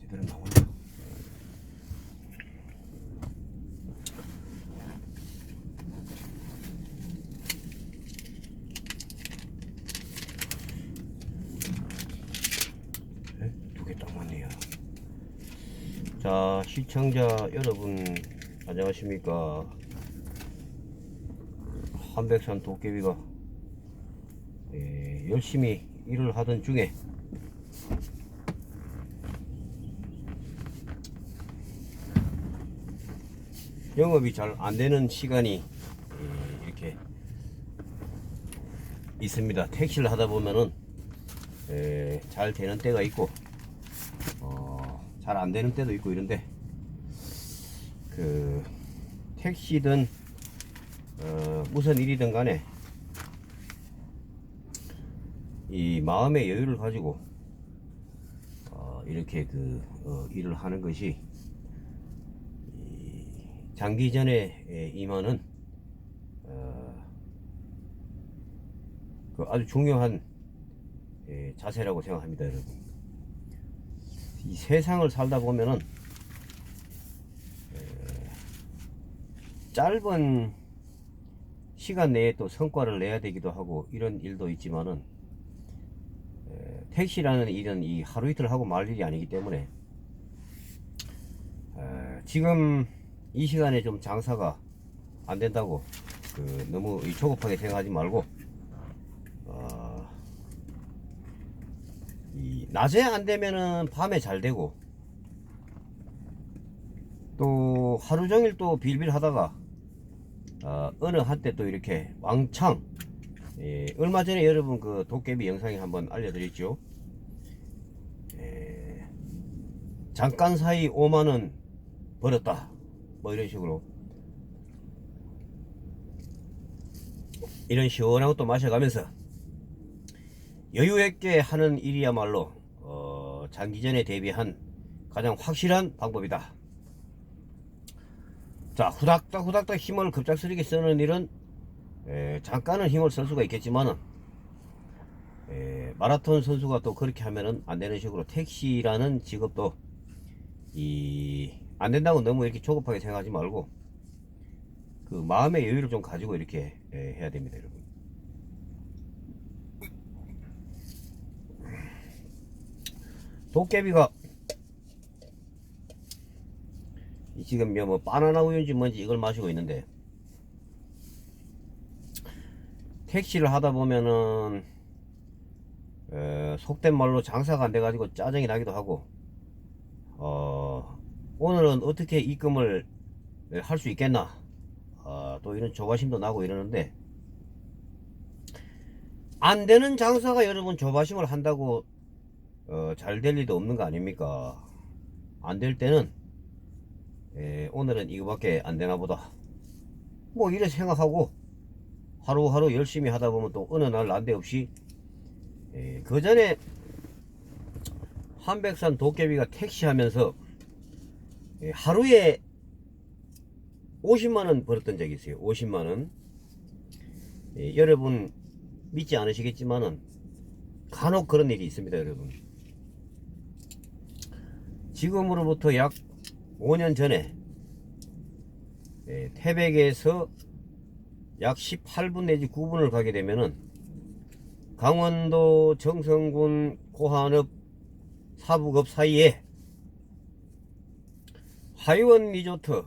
제대로 나온다. 두 개 딱 맞네요. 자, 시청자 여러분 안녕하십니까. 한백산 도깨비가 열심히 일을 하던 중에 영업이 잘 안되는 시간이 이렇게 있습니다. 택시를 하다 보면은 잘 되는 때가 있고 잘 안되는 때도 있고 이런데, 그 택시든 무슨 일이든 간에 이 마음의 여유를 가지고 이렇게 일을 하는 것이 장기전에 임하는 아주 중요한 자세라고 생각합니다, 여러분. 이 세상을 살다 보면은 짧은 시간 내에 또 성과를 내야 되기도 하고 이런 일도 있지만은, 택시라는 일은 이 하루 이틀 하고 말 일이 아니기 때문에 지금 이 시간에 좀 장사가 안 된다고 너무 조급하게 생각하지 말고, 이 낮에 안 되면은 밤에 잘 되고, 또 하루 종일 또 빌빌 하다가 어느 한때 또 이렇게 왕창, 얼마 전에 여러분 그 도깨비 영상에 한번 알려드렸죠. 잠깐 사이 5만원 벌었다, 뭐 이런 식으로 이런 시원한 것도 마셔가면서 여유있게 하는 일이야말로 장기전에 대비한 가장 확실한 방법이다. 자, 후닥닥 후닥닥 힘을 급작스럽게 쓰는 일은 잠깐은 힘을 쓸 수가 있겠지만은, 마라톤 선수가 또 그렇게 하면은 안 되는 식으로 택시라는 직업도 안 된다고 너무 이렇게 조급하게 생각하지 말고 그 마음의 여유를 좀 가지고 이렇게 해야 됩니다, 여러분. 도깨비가 지금 뭐 바나나 우유인지 뭔지 이걸 마시고 있는데, 택시를 하다 보면은 속된 말로 장사가 안 돼가지고 짜증이 나기도 하고, 오늘은 어떻게 입금을 할 수 있겠나, 또 이런 조바심도 나고 이러는데, 안 되는 장사가 여러분 조바심을 한다고 잘 될 리도 없는 거 아닙니까? 안 될 때는 오늘은 이거밖에 안 되나 보다, 뭐 이래 생각하고 하루하루 열심히 하다 보면 또 어느 날 난데없이, 그 전에 한백산 도깨비가 택시 하면서 하루에 50만원 벌었던 적이 있어요. 50만원. 여러분 믿지 않으시겠지만은 간혹 그런 일이 있습니다, 여러분. 지금으로부터 약 5년 전에 태백에서 약 18분 내지 9분을 가게 되면은 강원도 정선군 고한읍 사북읍 사이에 하이원 리조트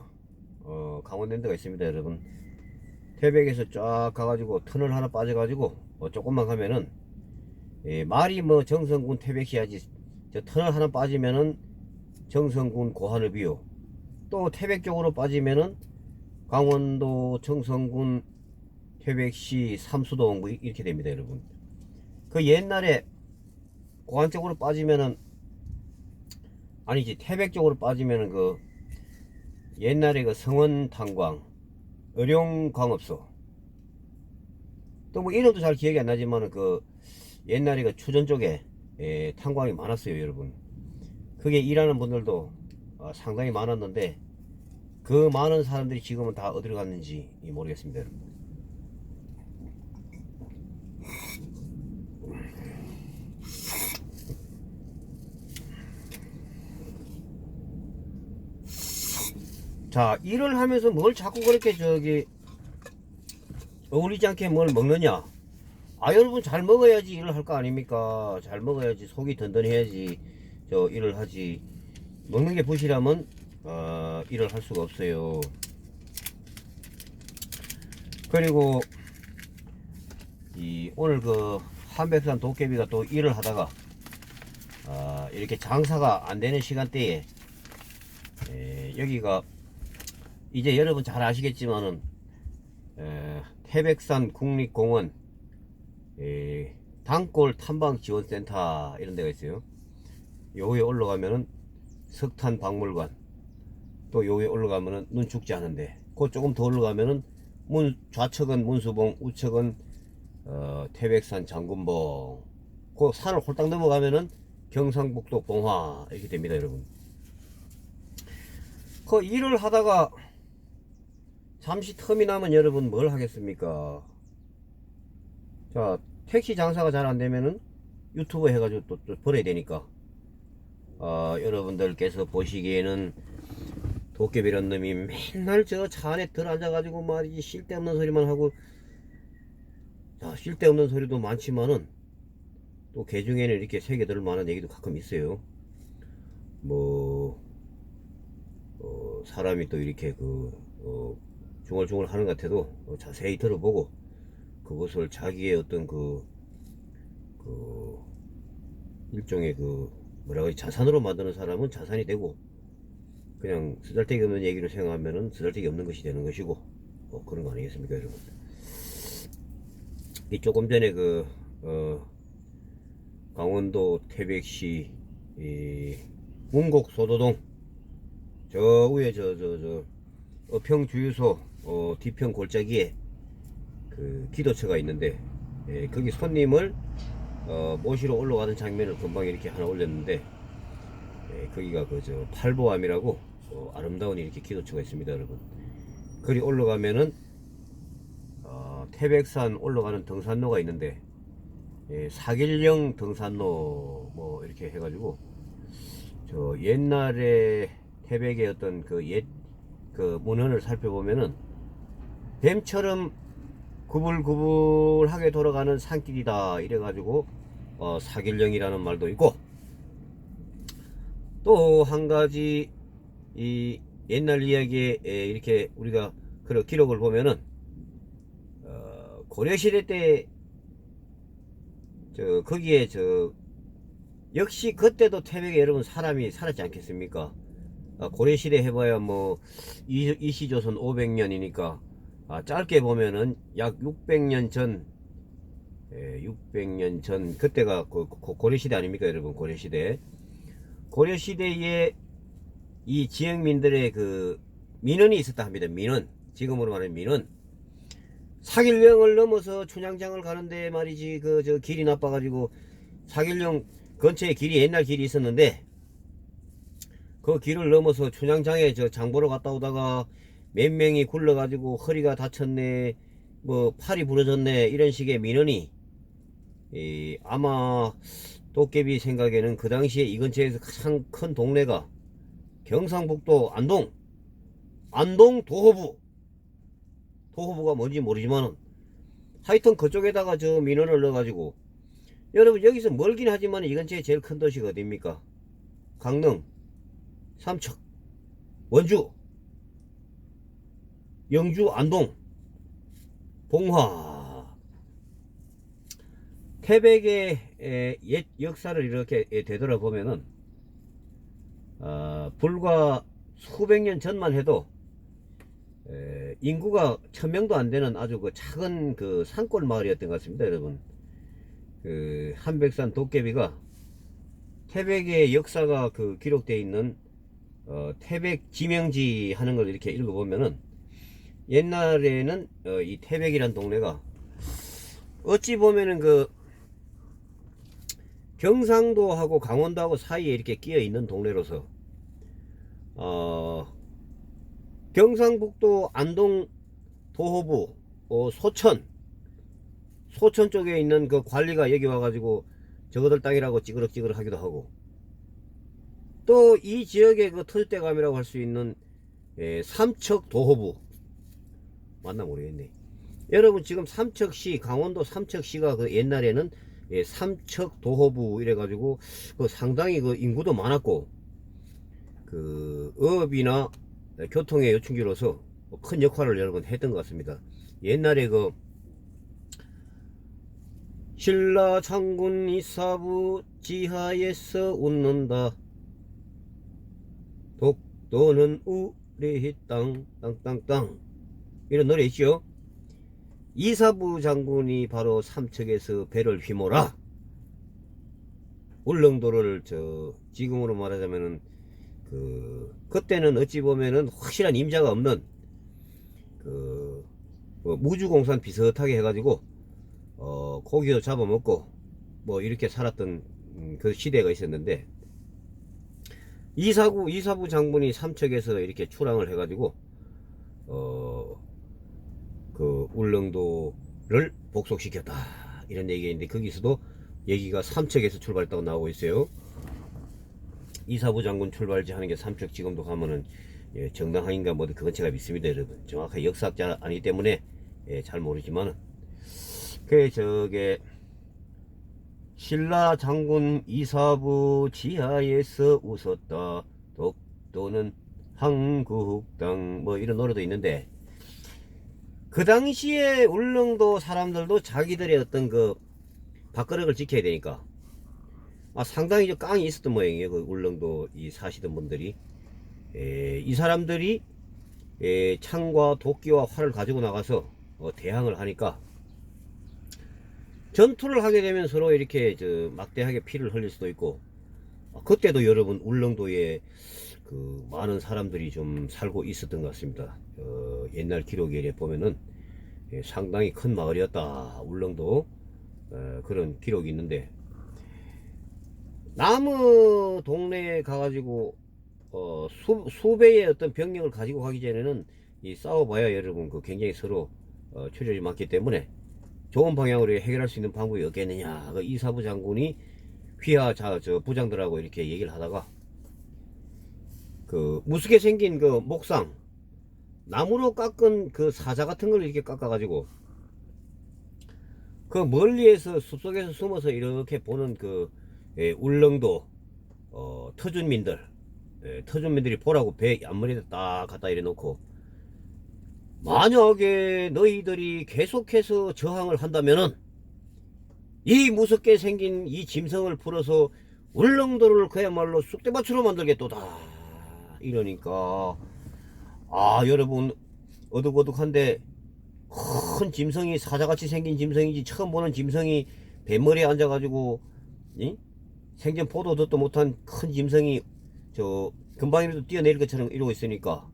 강원랜드가 있습니다, 여러분. 태백에서 쫙 가가지고 터널 하나 빠져가지고 조금만 가면은, 말이 뭐 정선군 태백시 하지, 저 터널 하나 빠지면은 정선군 고한읍이요, 또 태백 쪽으로 빠지면은 강원도 정선군 태백시 삼수동 뭐 이렇게 됩니다, 여러분. 그 옛날에 고한 쪽으로 빠지면은, 아니지, 태백 쪽으로 빠지면은 그 옛날에 그 성원탄광, 의룡광업소, 또 뭐 이름도 잘 기억이 안 나지만 그 옛날에 그 추전 쪽에 탄광이 많았어요, 여러분. 그게 일하는 분들도 상당히 많았는데, 그 많은 사람들이 지금은 다 어디로 갔는지 모르겠습니다, 여러분. 자, 일을 하면서 뭘 자꾸 그렇게 어울리지 않게 뭘 먹느냐? 아, 여러분 잘 먹어야지 일을 할 거 아닙니까? 잘 먹어야지 속이 든든해야지 일을 하지. 먹는 게 부실하면 일을 할 수가 없어요. 그리고 오늘 그 한백산 도깨비가 또 일을 하다가 이렇게 장사가 안 되는 시간대에 여기가 이제 여러분 잘 아시겠지만은 태백산 국립공원 단골 탐방지원센터 이런 데가 있어요. 여기에 올라가면은 석탄박물관, 또 여기에 올라가면은 눈 죽지 않은데, 그 조금 더 올라가면은 좌측은 문수봉, 우측은 태백산 장군봉, 그 산을 홀딱 넘어가면은 경상북도 봉화 이렇게 됩니다, 여러분. 그 일을 하다가 잠시 텀이 나면 여러분 뭘 하겠습니까? 자, 택시 장사가 잘 안되면은 유튜브 해가지고 또 벌어야 되니까 여러분들께서 보시기에는 도깨비란 놈이 맨날 저 차 안에 들어앉아가지고 말이지 쓸데없는 소리만 하고, 자, 쓸데없는 소리도 많지만은 또 개중에는 이렇게 새겨들 만한 얘기도 가끔 있어요. 뭐 사람이 또 이렇게 중얼중얼 하는 것 같아도 자세히 들어보고 그것을 자기의 어떤 일종의 뭐라고 하지, 자산으로 만드는 사람은 자산이 되고, 그냥 쓰잘데기 없는 얘기를 생각하면은 쓰잘데기 없는 것이 되는 것이고, 그런 거 아니겠습니까, 여러분? 이 조금 전에 강원도 태백시 문곡 소도동 저 위에 어평 주유소 뒤편 골짜기에 기도처가 있는데, 거기 손님을 모시러 올라가는 장면을 금방 이렇게 하나 올렸는데, 거기가 팔보암이라고 아름다운 이렇게 기도처가 있습니다, 여러분. 거기 올라가면은 태백산 올라가는 등산로가 있는데, 사길령 등산로 뭐 이렇게 해가지고 옛날에 태백의 어떤 옛 문헌을 살펴보면은 뱀처럼 구불구불하게 돌아가는 산길이다 이래가지고 사길령이라는 말도 있고, 또 한 가지 이 옛날 이야기에 이렇게 우리가 그런 기록을 보면은 고려시대 때 거기에 역시 그때도 태백에 여러분 사람이 살았지 않겠습니까? 고려시대 해봐야 뭐 이시조선 500년이니까 짧게 보면은 약 600년 전, 600년 전 그때가 고려시대 아닙니까, 여러분? 고려시대에 이 지역민들의 민원이 있었다 합니다. 민원, 지금으로 말하면 민원. 사길령을 넘어서 춘향장을 가는데 말이지 길이 나빠가지고 사길령 근처에 옛날 길이 있었는데, 그 길을 넘어서 춘향장에 장보러 갔다 오다가 몇 명이 굴러가지고 허리가 다쳤네, 뭐 팔이 부러졌네, 이런 식의 민원이 아마 도깨비 생각에는 그 당시에 이 근처에서 가장 큰 동네가 경상북도 안동 도호부가 뭔지 모르지만은 하여튼 그쪽에다가 민원을 넣어가지고, 여러분 여기서 멀긴 하지만 이 근처에 제일 큰 도시가 어딥니까? 강릉, 삼척, 원주, 영주, 안동, 봉화. 태백의 옛 역사를 이렇게 되돌아보면은 불과 수백 년 전만 해도 인구가 1000명도 안 되는 아주 작은 산골 마을이었던 것 같습니다, 여러분. 한백산 도깨비가 태백의 역사가 기록되어 있는 태백 지명지 하는 걸 이렇게 읽어보면은, 옛날에는 이 태백이란 동네가 어찌 보면은 경상도하고 강원도하고 사이에 이렇게 끼어 있는 동네로서 경상북도 안동 도호부 소천 쪽에 있는 관리가 여기 와가지고 저거들 땅이라고 찌그럭찌그럭 하기도 하고, 또 이 지역의 터줏대감이라고 할 수 있는 삼척 도호부 맞나 모르겠네. 여러분 지금 삼척시, 강원도 삼척시가 그 옛날에는 삼척 도호부 이래가지고 그 상당히 그 인구도 많았고 그 어업이나 교통의 요충지로서 큰 역할을 여러 번 했던 것 같습니다. 옛날에 그 신라 장군 이사부 지하에서 웃는다 독도는 우리 땅 땅땅땅 이런 노래 있죠. 이사부 장군이 바로 삼척에서 배를 휘몰아 울릉도를 지금으로 말하자면은 그때는 어찌 보면은 확실한 임자가 없는 무주공산 비슷하게 해가지고 고기도 잡아먹고 뭐 이렇게 살았던 그 시대가 있었는데 이사부 장군이 삼척에서 이렇게 출항을 해가지고 그 울릉도를 복속시켰다 이런 얘기가 있는데 거기서도 얘기가 삼척에서 출발했다고 나오고 있어요. 이사부 장군 출발지 하는 게 삼척 지금도 가면은 정당항인가 뭐든 그건 제가 믿습니다. 여러분 정확하게 역사학자 아니기 때문에 잘 모르지만은 저게 신라 장군 이사부 지하에서 웃었다 독도는 한국땅 뭐 이런 노래도 있는데 그 당시에 울릉도 사람들도 자기들의 어떤 그 밥그릇을 지켜야 되니까 상당히 깡이 있었던 모양이에요. 그 울릉도 이 사시던 분들이 이 사람들이 창과 도끼와 활을 가지고 나가서 대항을 하니까 전투를 하게 되면 서로 이렇게 막대하게 피를 흘릴 수도 있고 그때도 여러분 울릉도에 그 많은 사람들이 좀 살고 있었던 것 같습니다. 옛날 기록에 보면은 상당히 큰 마을이었다 울릉도 그런 기록이 있는데 나무 동네에 가가지고 수배의 어떤 병력을 가지고 가기 전에는 싸워봐야 여러분 굉장히 서로 초절이 많기 때문에 좋은 방향으로 해결할 수 있는 방법이 없겠느냐. 그 이사부 장군이 휘하 부장들하고 이렇게 얘기를 하다가 그 무섭게 생긴 그 목상 나무로 깎은 그 사자 같은 걸 이렇게 깎아가지고 그 멀리에서 숲속에서 숨어서 이렇게 보는 그 울릉도 터준민들이 보라고 배 앞머리에 딱 갖다 이래 놓고 만약에 너희들이 계속해서 저항을 한다면은 이 무섭게 생긴 이 짐승을 풀어서 울릉도를 그야말로 쑥대밭으로 만들겠도다 이러니까 여러분 어둑어둑한데 큰 짐승이 사자같이 생긴 짐승이지 처음 보는 짐승이 배머리에 앉아가지고 생전 보도 듣도 못한 큰 짐승이 금방이라도 뛰어내릴 것처럼 이러고 있으니까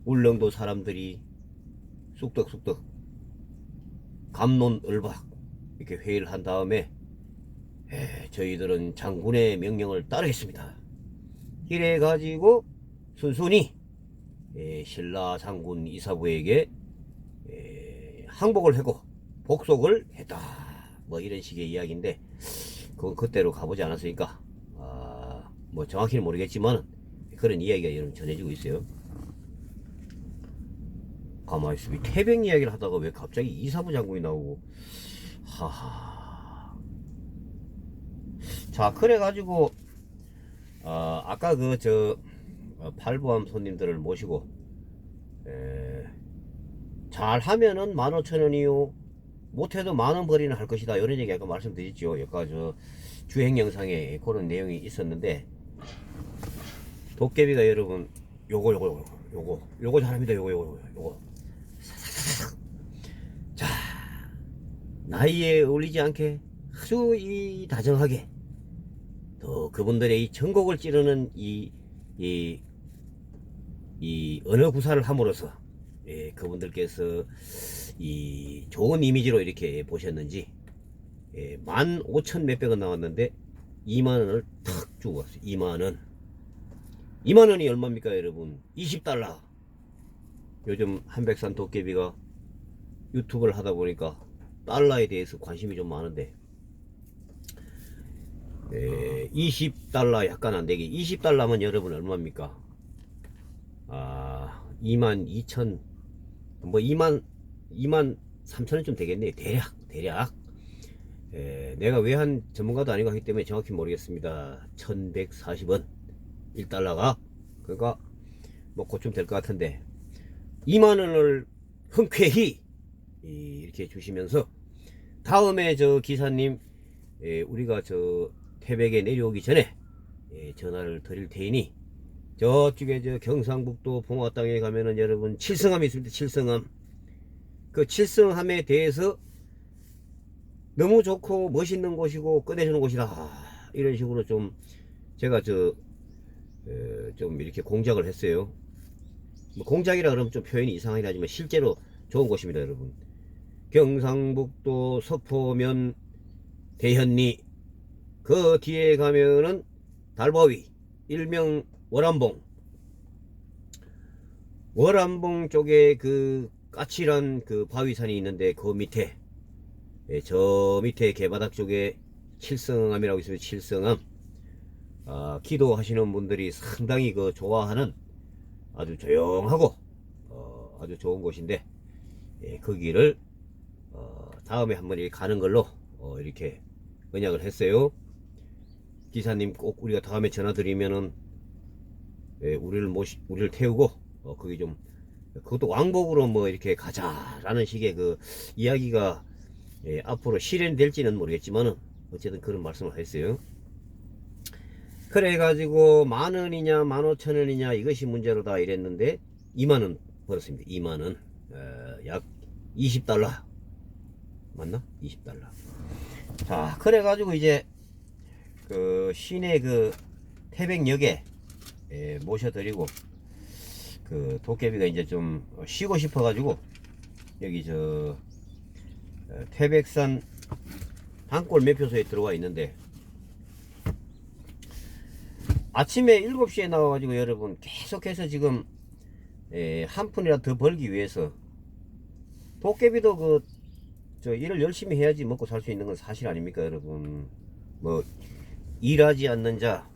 울릉도 사람들이 쑥덕쑥덕 갑론을박 이렇게 회의를 한 다음에 저희들은 장군의 명령을 따르겠습니다 이래 가지고 순순히 신라 장군 이사부에게 항복을 하고 복속을 했다 뭐 이런 식의 이야기인데 그건 그때로 가보지 않았으니까 뭐 정확히는 모르겠지만 그런 이야기가 여러분 전해지고 있어요. 가만히 있으면 태백 이야기를 하다가 왜 갑자기 이사부 장군이 나오고 하하. 자 그래가지고 아까 팔부암 손님들을 모시고 잘하면은 15,000원이요 못해도 만원 벌이는 할 것이다 이런 얘기 아까 말씀드렸죠. 여기가 주행 영상에 그런 내용이 있었는데 도깨비가 여러분 요거 잘합니다. 요거 자 나이에 어울리지 않게 아주 다정하게 또 그분들의 이 전곡을 찌르는 이 언어 구사를 함으로써 그분들께서 이 좋은 이미지로 이렇게 보셨는지 15,000 몇백원 나왔는데 2만원을 탁 주고 왔어요. 2만원이 얼마입니까 여러분? 20달러. 요즘 한백산 도깨비가 유튜브를 하다 보니까 달러에 대해서 관심이 좀 많은데 20달러 약간 안되게 20달러면 여러분 얼마입니까? 22,000 뭐 2만 3천원 좀 되겠네요. 대략. 내가 외환 전문가도 아니고 하기 때문에 정확히 모르겠습니다. 1140원 1달러가 그러니까 뭐 그쯤 될 것 같은데 2만원을 흔쾌히 이렇게 주시면서 다음에 저 기사님 우리가 저 태백에 내려오기 전에 전화를 드릴 테니 저쪽에 저 경상북도 봉화 땅에 가면은 여러분 칠성함이 있습니다. 칠성함. 그 칠성함에 대해서 너무 좋고 멋있는 곳이고 끝내주는 곳이다. 이런 식으로 좀 제가 좀 이렇게 공작을 했어요. 뭐 공작이라 그러면 좀 표현이 이상하긴 하지만 실제로 좋은 곳입니다, 여러분. 경상북도 서포면 대현리 그 뒤에 가면은 달바위 일명 월암봉 쪽에 그 까칠한 그 바위산이 있는데 그 밑에 저 밑에 개바닥 쪽에 칠성암이라고 있습니다. 칠성암. 기도하시는 분들이 상당히 그 좋아하는 아주 조용하고 아주 좋은 곳인데 거기를 다음에 한번 가는 걸로 이렇게 언약을 했어요. 기사님 꼭 우리가 다음에 전화 드리면은 우리를 태우고 거기 좀 그것도 왕복으로 뭐 이렇게 가자라는 식의 그 이야기가 앞으로 실현될지는 모르겠지만은 어쨌든 그런 말씀을 했어요. 그래가지고 10,000원이냐 15,000원이냐 이것이 문제로다 이랬는데 2만원 벌었습니다. 2만원 약 20달러 맞나? 20달러. 자 그래가지고 이제 그 시내 그 태백역에 모셔드리고 그 도깨비가 이제 좀 쉬고 싶어가지고 여기 저 태백산 단골 매표소에 들어와 있는데 아침에 7시에 나와가지고 여러분 계속해서 지금 한 푼이라도 더 벌기 위해서 도깨비도 저 일을 열심히 해야지 먹고 살 수 있는 건 사실 아닙니까 여러분. 뭐 일하지 않는 자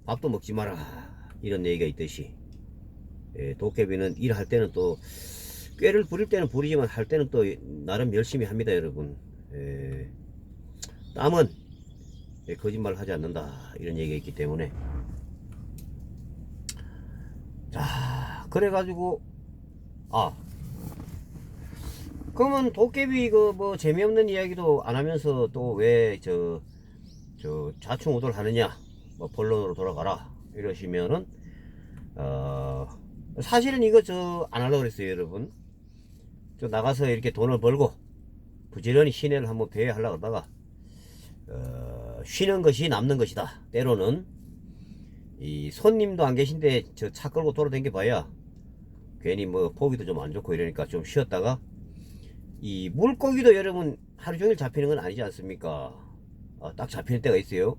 밥도 먹지 마라 이런 얘기가 있듯이 도깨비는 일할 때는 또 꾀를 부릴 때는 부리지만 할 때는 또 나름 열심히 합니다 여러분. 땀은 거짓말을 하지 않는다 이런 얘기가 있기 때문에 자 그래가지고 그러면 도깨비 그 뭐 재미없는 이야기도 안 하면서 또 왜 저 좌충우돌 하느냐 뭐 본론으로 돌아가라 이러시면은 사실은 이거 안 하려고 그랬어요 여러분. 저 나가서 이렇게 돈을 벌고 부지런히 시내를 한번 배회하려고 하다가 쉬는 것이 남는 것이다. 때로는 이 손님도 안 계신데 저 차 끌고 돌아다녀 봐야 괜히 뭐 보기도 좀 안 좋고 이러니까 좀 쉬었다가 이 물고기도 여러분 하루 종일 잡히는 건 아니지 않습니까? 딱 잡히는 때가 있어요.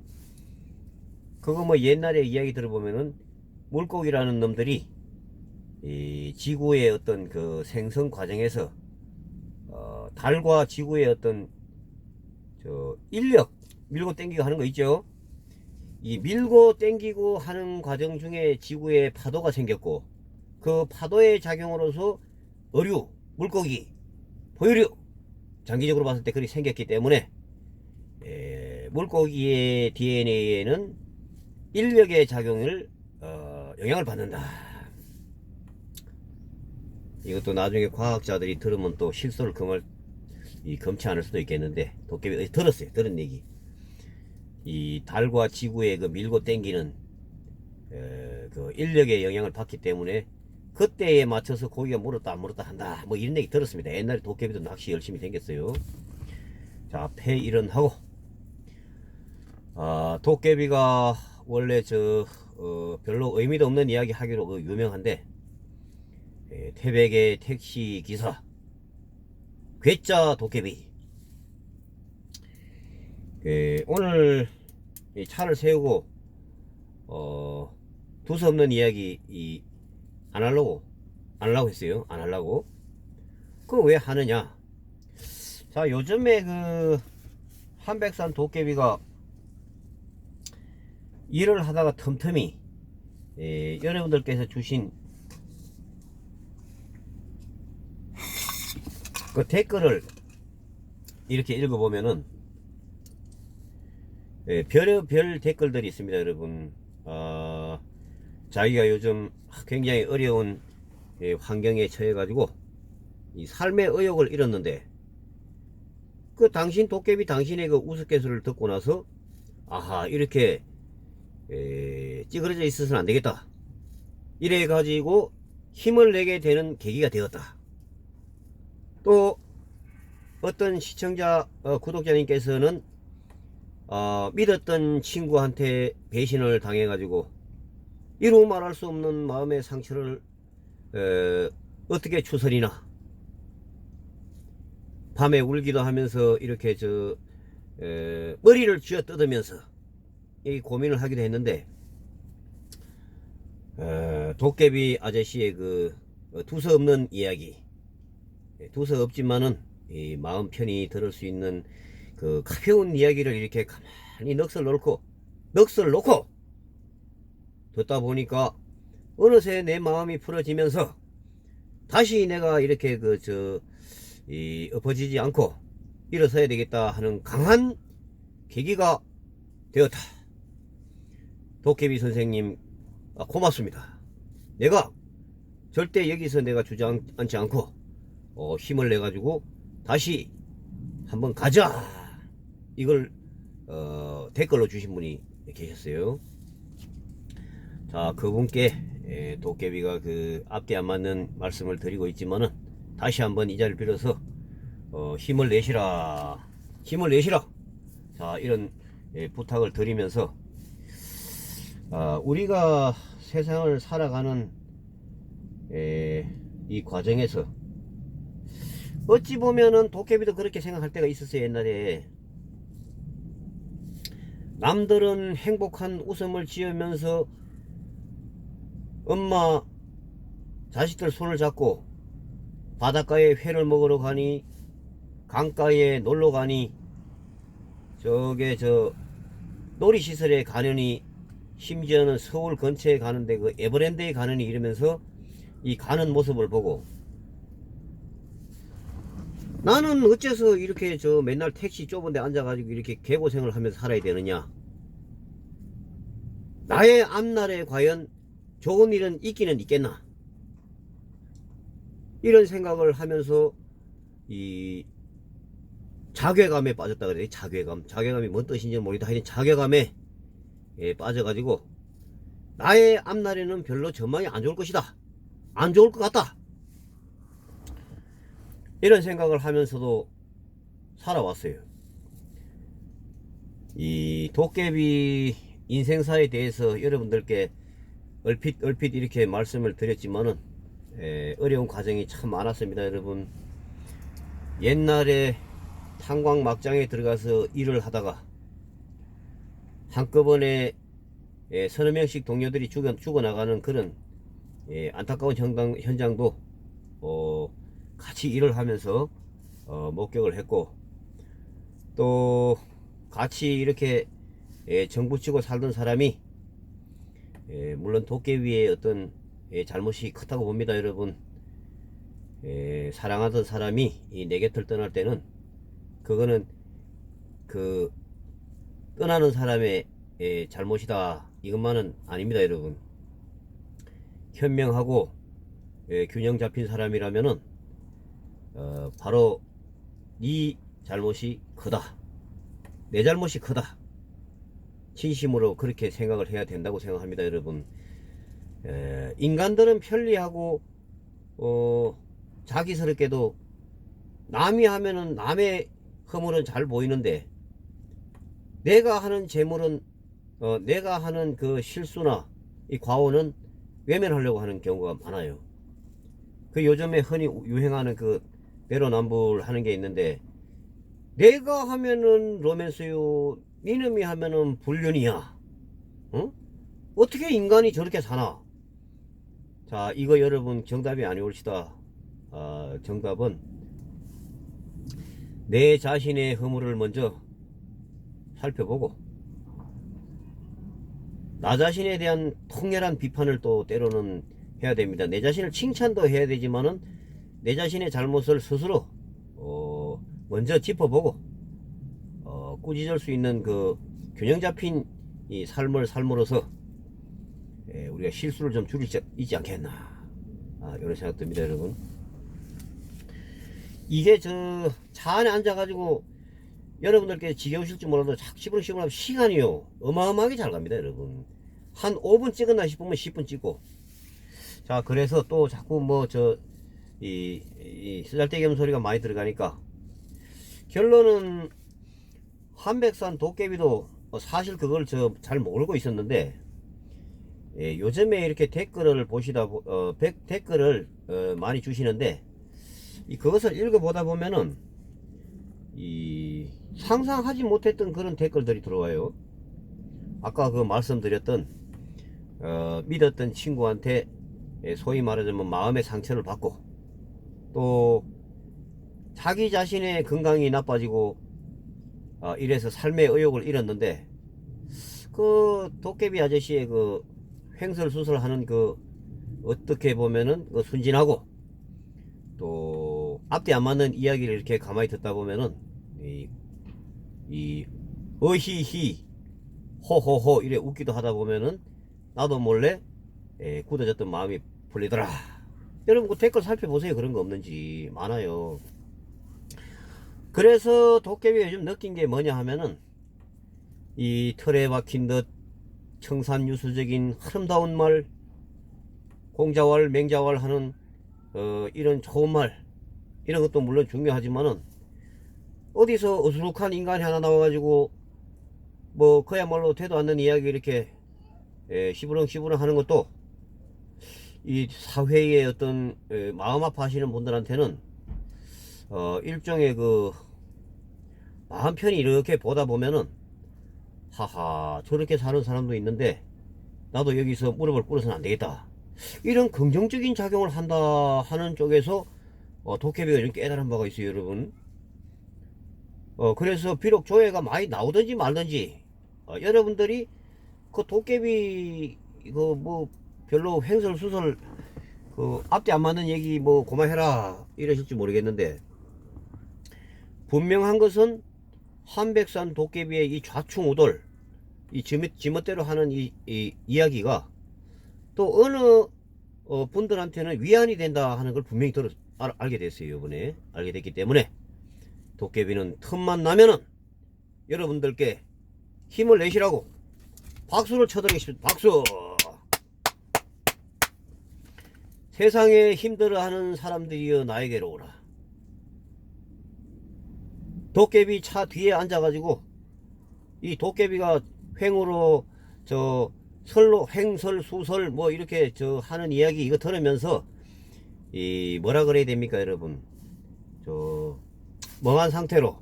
그거 뭐 옛날에 이야기 들어보면은 물고기라는 놈들이 이 지구의 어떤 그 생성 과정에서 달과 지구의 어떤 저 인력 밀고 땡기고 하는 거 있죠. 이 밀고 땡기고 하는 과정 중에 지구에 파도가 생겼고 그 파도의 작용으로서 어류, 물고기, 포유류 장기적으로 봤을 때 그렇게 생겼기 때문에 물고기의 DNA에는 인력의 작용을 영향을 받는다. 이것도 나중에 과학자들이 들으면 또 실소를 금치 않을 수도 있겠는데 도깨비 들었어요. 들은 얘기. 이 달과 지구의 그 밀고 땡기는 그 인력의 영향을 받기 때문에 그때에 맞춰서 고기가 물었다 안 물었다 한다 뭐 이런 얘기 들었습니다. 옛날에 도깨비도 낚시 열심히 댕겼어요. 자 폐일은하고 도깨비가 원래 별로 의미도 없는 이야기 하기로 유명한데 태백의 택시 기사 괴짜 도깨비 오늘 차를 세우고 두서없는 이야기 안 하려고 했어요. 안 하려고. 그거 왜 하느냐. 자 요즘에 그 한백산 도깨비가 일을 하다가 틈틈이 여러분들께서 주신 그 댓글을 이렇게 읽어보면은 별의별 댓글들이 있습니다, 여러분. 자기가 요즘 굉장히 어려운 환경에 처해가지고 이 삶의 의욕을 잃었는데, 그 당신 도깨비 당신의 그 우스갯소리를 듣고 나서 아하, 이렇게 찌그러져 있어서는 안 되겠다, 이래 가지고 힘을 내게 되는 계기가 되었다. 또 어떤 시청자 구독자님께서는 믿었던 친구한테 배신을 당해 가지고 이루 말할 수 없는 마음의 상처를 어떻게 추스리나, 밤에 울기도 하면서 이렇게 머리를 쥐어 뜯으면서 이 고민을 하기도 했는데, 도깨비 아저씨의 그 두서없는 이야기, 두서없지만은 이 마음 편히 들을 수 있는 그 가벼운 이야기를 이렇게 가만히 넋을 놓고 듣다 보니까 어느새 내 마음이 풀어지면서 다시 내가 이렇게 엎어지지 않고 일어서야 되겠다 하는 강한 계기가 되었다. 도깨비 선생님, 고맙습니다. 내가 절대 여기서 내가 주저앉지 않고 힘을 내 가지고 다시 한번 가자, 이걸 댓글로 주신 분이 계셨어요. 자, 그분께 도깨비가 그 앞뒤 안 맞는 말씀을 드리고 있지만은 다시 한번 이 자리를 빌어서 힘을 내시라, 자, 이런 부탁을 드리면서 우리가 세상을 살아가는 이 과정에서 어찌 보면은 도깨비도 그렇게 생각할 때가 있었어요. 옛날에 남들은 행복한 웃음을 지으면서 엄마 자식들 손을 잡고 바닷가에 회를 먹으러 가니, 강가에 놀러 가니, 놀이시설에 가느니, 심지어는 서울 근처에 가는데 그 에버랜드에 가느니 이러면서 이 가는 모습을 보고, 나는 어째서 이렇게 맨날 택시 좁은 데 앉아가지고 이렇게 개고생을 하면서 살아야 되느냐, 나의 앞날에 과연 좋은 일은 있기는 있겠나, 이런 생각을 하면서 이 자괴감에 빠졌다 그래요. 자괴감이 뭔 뜻인지 모르겠다. 하여튼 자괴감에 빠져가지고 나의 앞날에는 별로 전망이 안 좋을 것이다, 안 좋을 것 같다, 이런 생각을 하면서도 살아왔어요. 이 도깨비 인생사에 대해서 여러분들께 얼핏 이렇게 말씀을 드렸지만은 어려운 과정이 참 많았습니다. 여러분, 옛날에 탄광 막장에 들어가서 일을 하다가 한꺼번에 서너 명씩 동료들이 죽어나가는 그런 안타까운 현장도 같이 일을 하면서 목격을 했고, 또 같이 이렇게 정부치고 살던 사람이 물론 도깨비의 어떤 잘못이 크다고 봅니다. 여러분, 사랑하던 사람이 내 곁을 떠날 때는 그거는 그 떠나는 사람의 잘못이다, 이것만은 아닙니다. 여러분, 현명하고 균형 잡힌 사람이라면은 바로 네 잘못이 크다, 내 잘못이 크다, 진심으로 그렇게 생각을 해야 된다고 생각합니다. 여러분, 인간들은 편리하고 자기스럽게도 남이 하면은 남의 허물은 잘 보이는데, 내가 하는 재물은 내가 하는 그 실수나 이 과오는 외면하려고 하는 경우가 많아요. 그 요즘에 흔히 유행하는 그 내로남불 하는 게 있는데, 내가 하면은 로맨스요, 니놈이 하면은 불륜이야. 어? 어떻게 인간이 저렇게 사나? 자, 이거 여러분 정답이 아니올시다. 정답은 내 자신의 허물을 먼저 살펴보고 나 자신에 대한 통렬한 비판을 또 때로는 해야 됩니다. 내 자신을 칭찬도 해야 되지만은 내 자신의 잘못을 스스로 먼저 짚어보고 꾸짖을 수 있는 그 균형 잡힌 이 삶을 삶으로써 우리가 실수를 좀 줄일 수 있지 않겠나, 이런 생각 듭니다 여러분. 이게 저 차 안에 앉아가지고 여러분들께 지겨우실지 몰라도 씹으면 시간이요 어마어마하게 잘 갑니다 여러분. 한 5분 찍었나 싶으면 10분 찍고. 자, 그래서 또 자꾸 뭐 이 쓰잘데기 소리가 많이 들어가니까 결론은 한백산 도깨비도 사실 그걸 잘 모르고 있었는데, 요즘에 이렇게 댓글을 보시다 댓글을 많이 주시는데, 그것을 읽어보다 보면은 상상하지 못했던 그런 댓글들이 들어와요. 아까 그 말씀드렸던 믿었던 친구한테 소위 말하자면 마음의 상처를 받고, 또 자기 자신의 건강이 나빠지고 이래서 삶의 의욕을 잃었는데, 그 도깨비 아저씨의 그 횡설수설하는 그 어떻게 보면은 그 순진하고 또 앞뒤 안 맞는 이야기를 이렇게 가만히 듣다 보면은 이 어히히 호호호 이래 웃기도 하다 보면은 나도 몰래 굳어졌던 마음이 풀리더라. 여러분 그 댓글 살펴보세요. 그런 거 없는지. 많아요. 그래서 도깨비가 요즘 느낀 게 뭐냐 하면은, 이 틀에 박힌 듯 청산유수적인 아름다운 말, 공자왈 맹자왈 하는 이런 좋은 말, 이런 것도 물론 중요하지만은, 어디서 어수룩한 인간이 하나 나와가지고 뭐 그야말로 되도 않는 이야기 이렇게 시부렁시부렁 하는 것도 이 사회의 어떤 마음 아파하시는 분들한테는 일종의 그 마음 편히 이렇게 보다 보면은, 하하 저렇게 사는 사람도 있는데 나도 여기서 무릎을 꿇어서는 안 되겠다, 이런 긍정적인 작용을 한다 하는 쪽에서 도깨비가 좀 깨달은 바가 있어요 여러분. 그래서 비록 조회가 많이 나오든지 말든지 여러분들이 그 도깨비 그 뭐 별로 횡설수설 그 앞뒤 안 맞는 얘기 뭐 그만해라 이러실지 모르겠는데, 분명한 것은 한백산 도깨비의 이 좌충우돌, 이 지멋대로 하는 이 이야기가 또 어느 분들한테는 위안이 된다 하는 걸 분명히 알게 됐어요. 이번에 알게 됐기 때문에 도깨비는 틈만 나면은 여러분들께 힘을 내시라고 박수를 쳐드리겠습니다. 박수. 세상에 힘들어하는 사람들이여 나에게로 오라. 도깨비 차 뒤에 앉아가지고 이 도깨비가 횡으로 설로 횡설수설 뭐 이렇게 하는 이야기 이거 들으면서 이 뭐라 그래야 됩니까 여러분, 멍한 상태로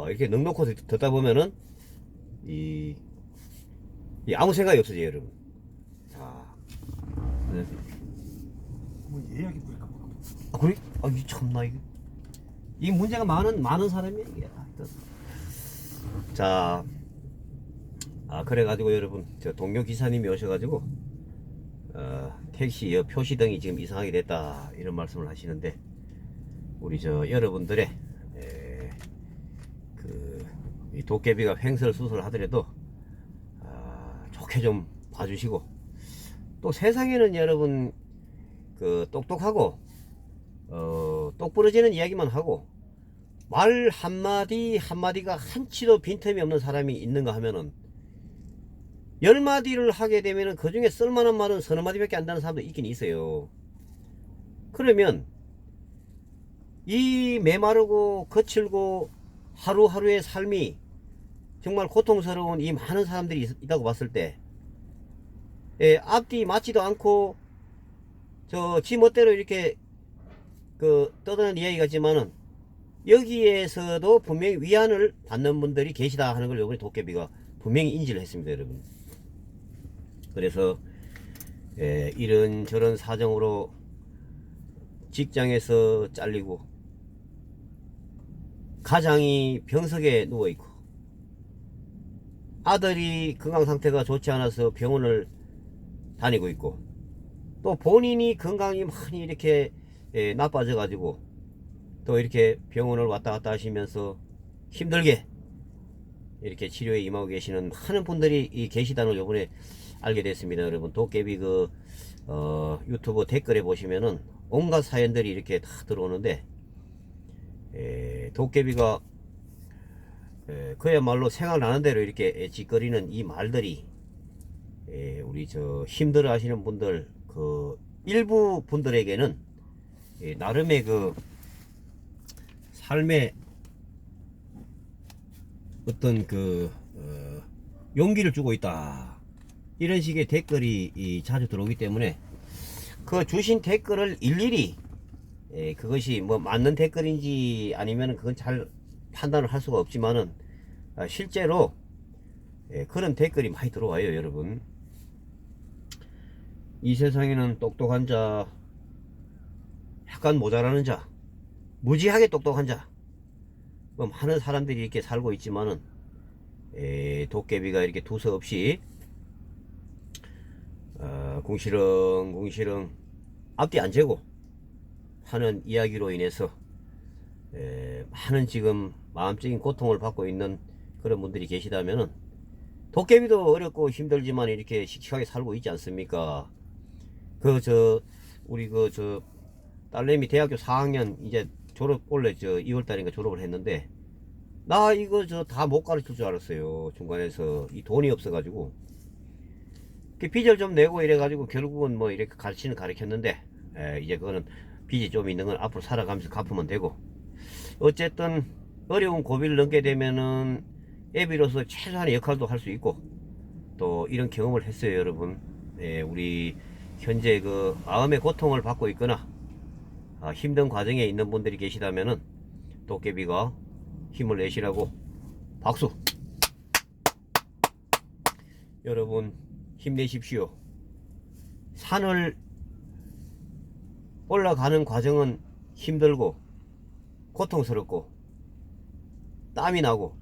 이렇게 넉넉히 듣다 보면은 이 아무 생각이 없어져요 여러분. 자, 네. 뭐 예약이 보니까 그래? 이 참나 이게 이 문제가 많은 사람이야 이게. 자, 그래가지고 여러분, 저 동료 기사님이 오셔가지고 택시 표시등이 지금 이상하게 됐다 이런 말씀을 하시는데, 우리 여러분들의 이 도깨비가 횡설수설 하더라도 좋게 좀 봐주시고, 또 세상에는 여러분 그 똑똑하고 똑부러지는 이야기만 하고 말 한마디 한마디가 한치도 빈틈이 없는 사람이 있는가 하면은, 10마디를 하게 되면은 그 중에 쓸만한 말은 서너 마디밖에 안 되는 사람도 있긴 있어요. 그러면 이 메마르고 거칠고 하루하루의 삶이 정말 고통스러운 이 많은 사람들이 있다고 봤을 때, 앞뒤 맞지도 않고 지 멋대로 이렇게 떠드는 이야기 같지만은, 여기에서도 분명히 위안을 받는 분들이 계시다 하는 걸 이번에 도깨비가 분명히 인지를 했습니다 여러분. 그래서 이런저런 사정으로 직장에서 잘리고 가장이 병석에 누워있고 아들이 건강 상태가 좋지 않아서 병원을 다니고 있고, 또 본인이 건강이 많이 이렇게 나빠져 가지고 또 이렇게 병원을 왔다 갔다 하시면서 힘들게 이렇게 치료에 임하고 계시는 많은 분들이 계시다는 걸 요번에 알게 됐습니다. 여러분, 도깨비 유튜브 댓글에 보시면은 온갖 사연들이 이렇게 다 들어오는데, 도깨비가 그야말로 생각나는 대로 이렇게 짓거리는 이 말들이, 우리 힘들어 하시는 분들, 일부 분들에게는 나름의 삶의 어떤 용기를 주고 있다, 이런 식의 댓글이 자주 들어오기 때문에 그 주신 댓글을 일일이, 그것이 뭐 맞는 댓글인지 아니면 그건 잘 판단을 할 수가 없지만은, 실제로 그런 댓글이 많이 들어와요. 여러분, 이 세상에는 똑똑한 자, 약간 모자라는 자, 무지하게 똑똑한 자, 뭐 많은 사람들이 이렇게 살고 있지만은, 도깨비가 이렇게 두서없이 궁시렁궁시렁 앞뒤 안 재고 하는 이야기로 인해서 많은 지금 마음적인 고통을 받고 있는 그런 분들이 계시다면은, 도깨비도 어렵고 힘들지만 이렇게 씩씩하게 살고 있지 않습니까? 우리 딸내미 대학교 4학년 이제 원래 2월달인가 졸업을 했는데, 나 이거 다 못 가르칠 줄 알았어요. 중간에서 이 돈이 없어가지고 빚을 좀 내고 이래가지고 결국은 뭐 이렇게 가르쳤는데, 이제 그거는 빚이 좀 있는 건 앞으로 살아가면서 갚으면 되고, 어쨌든 어려운 고비를 넘게 되면은 애비로서 최소한의 역할도 할 수 있고, 또 이런 경험을 했어요. 여러분, 우리 현재 마음의 고통을 받고 있거나 힘든 과정에 있는 분들이 계시다면은, 도깨비가 힘을 내시라고 박수. 여러분, 힘내십시오. 산을 올라가는 과정은 힘들고 고통스럽고 땀이 나고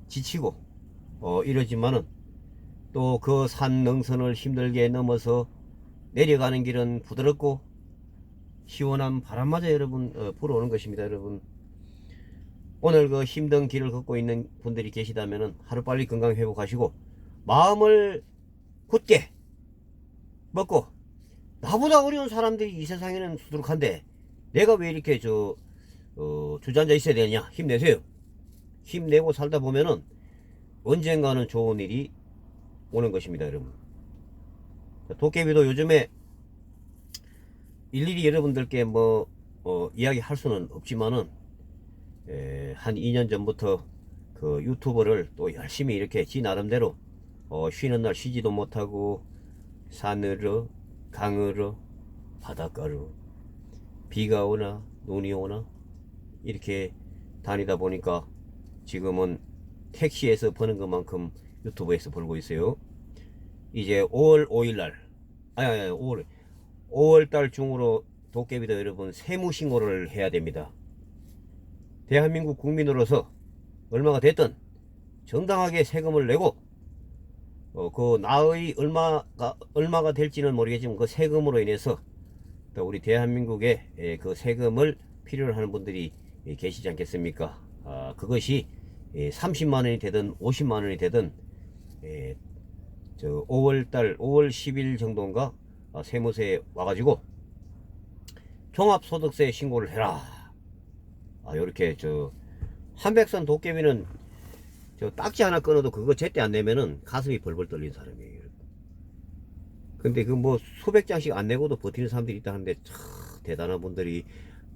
지치고 이러지만은, 또 그 산 능선을 힘들게 넘어서 내려가는 길은 부드럽고 시원한 바람마저 여러분 불어오는 것입니다. 여러분, 오늘 힘든 길을 걷고 있는 분들이 계시다면은 하루빨리 건강 회복하시고 마음을 굳게 먹고, 나보다 어려운 사람들이 이 세상에는 수두룩한데 내가 왜 이렇게 주저앉아 있어야 되냐. 힘내세요. 힘내고 살다 보면은 언젠가는 좋은 일이 오는 것입니다. 여러분, 도깨비도 요즘에 일일이 여러분들께 이야기 할 수는 없지만은, 한 2년 전부터 유튜버를 또 열심히 이렇게 지 나름대로 쉬는 날 쉬지도 못하고 산으로 강으로 바닷가로 비가 오나 눈이 오나 이렇게 다니다 보니까 지금은 택시에서 버는 것만큼 유튜브에서 벌고 있어요. 이제 5월 5일날, 아니 5월달 중으로 도깨비도 여러분 세무신고를 해야 됩니다. 대한민국 국민으로서 얼마가 됐든 정당하게 세금을 내고, 나의 얼마가 될지는 모르겠지만 그 세금으로 인해서 또 우리 대한민국에 그 세금을 필요로 하는 분들이 계시지 않겠습니까? 그것이 30만원이 되든 50만원이 되든 5월달 5월 10일 정도인가 세무서에 와가지고 종합소득세 신고를 해라. 요렇게 한백선 도깨비는 딱지 하나 끊어도 그거 제때 안 내면은 가슴이 벌벌 떨리는 사람이에요. 근데 수백 장씩 안 내고도 버티는 사람들이 있다 하는데 참 대단한 분들이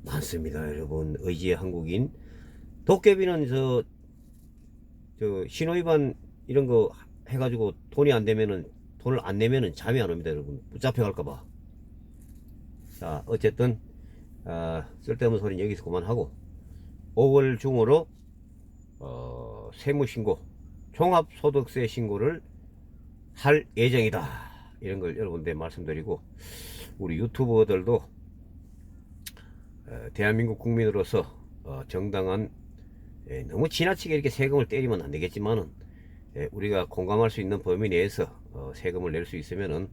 많습니다. 여러분, 의지의 한국인. 도깨비는 신호위반 이런 거 해가지고 돈이 안 되면은, 돈을 안 내면은 잠이 안 옵니다. 여러분, 붙잡혀갈까봐. 자, 어쨌든 쓸데없는 소리는 여기서 그만하고 5월 중으로 세무신고, 종합소득세 신고를 할 예정이다, 이런 걸 여러분들 말씀드리고, 우리 유튜버들도 대한민국 국민으로서 정당한, 너무 지나치게 이렇게 세금을 때리면 안 되겠지만은, 우리가 공감할 수 있는 범위 내에서 세금을 낼 수 있으면은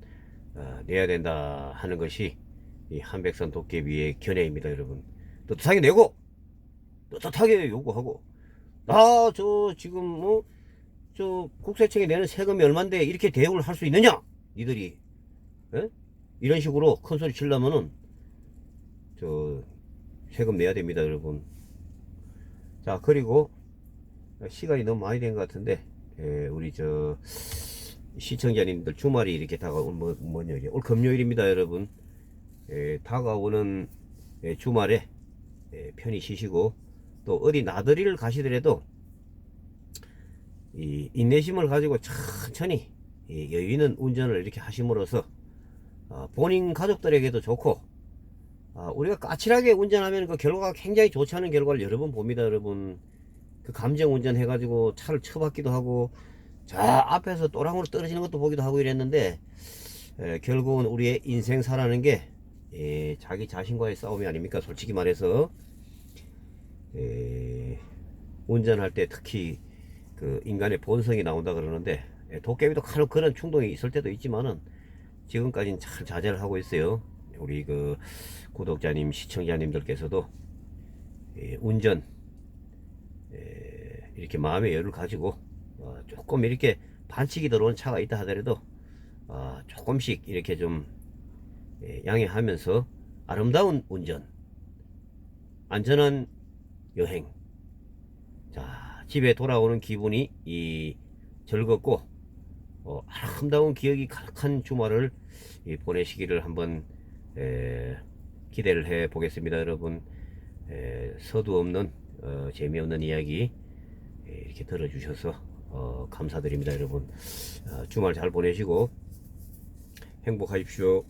내야 된다 하는 것이 이 한백선 도깨비의 견해입니다. 여러분, 떳떳하게 내고 떳떳하게 요구하고 나 저 지금 저 국세청에 내는 세금이 얼만데 이렇게 대우를 할 수 있느냐 니들이 에? 이런 식으로 큰 소리 치려면은 저 세금 내야 됩니다 여러분. 자 그리고 시간이 너무 많이 된 것 같은데 우리 저 시청자님들 주말이 이렇게 다가오는 뭐냐 오늘 금요일입니다 여러분. 다가오는 주말에 편히 쉬시고 또 어디 나들이를 가시더라도 이 인내심을 가지고 천천히 여유 있는 운전을 이렇게 하심으로써 본인 가족들에게도 좋고 우리가 까칠하게 운전하면 그 결과가 굉장히 좋지 않은 결과를 여러 번 봅니다 여러분. 그 감정 운전 해가지고 차를 쳐박기도 하고 자 앞에서 또랑으로 떨어지는 것도 보기도 하고 이랬는데 결국은 우리의 인생 사라는 게 자기 자신과의 싸움이 아닙니까 솔직히 말해서. 운전할 때 특히 그 인간의 본성이 나온다 그러는데 도깨비도 간혹 그런 충동이 있을 때도 있지만은 지금까지는 잘 자제를 하고 있어요. 우리 그 구독자님 시청자님들께서도 운전 이렇게 마음의 여유를 가지고 조금 이렇게 반칙이 들어온 차가 있다 하더라도 조금씩 이렇게 좀 양해하면서 아름다운 운전 안전한 여행 자 집에 돌아오는 기분이 즐겁고 아름다운 기억이 가득한 주말을 보내시기를 한번 기대를 해 보겠습니다 여러분. 서두 없는 재미없는 이야기 이렇게 들어주셔서 감사드립니다 여러분. 주말 잘 보내시고 행복하십시오.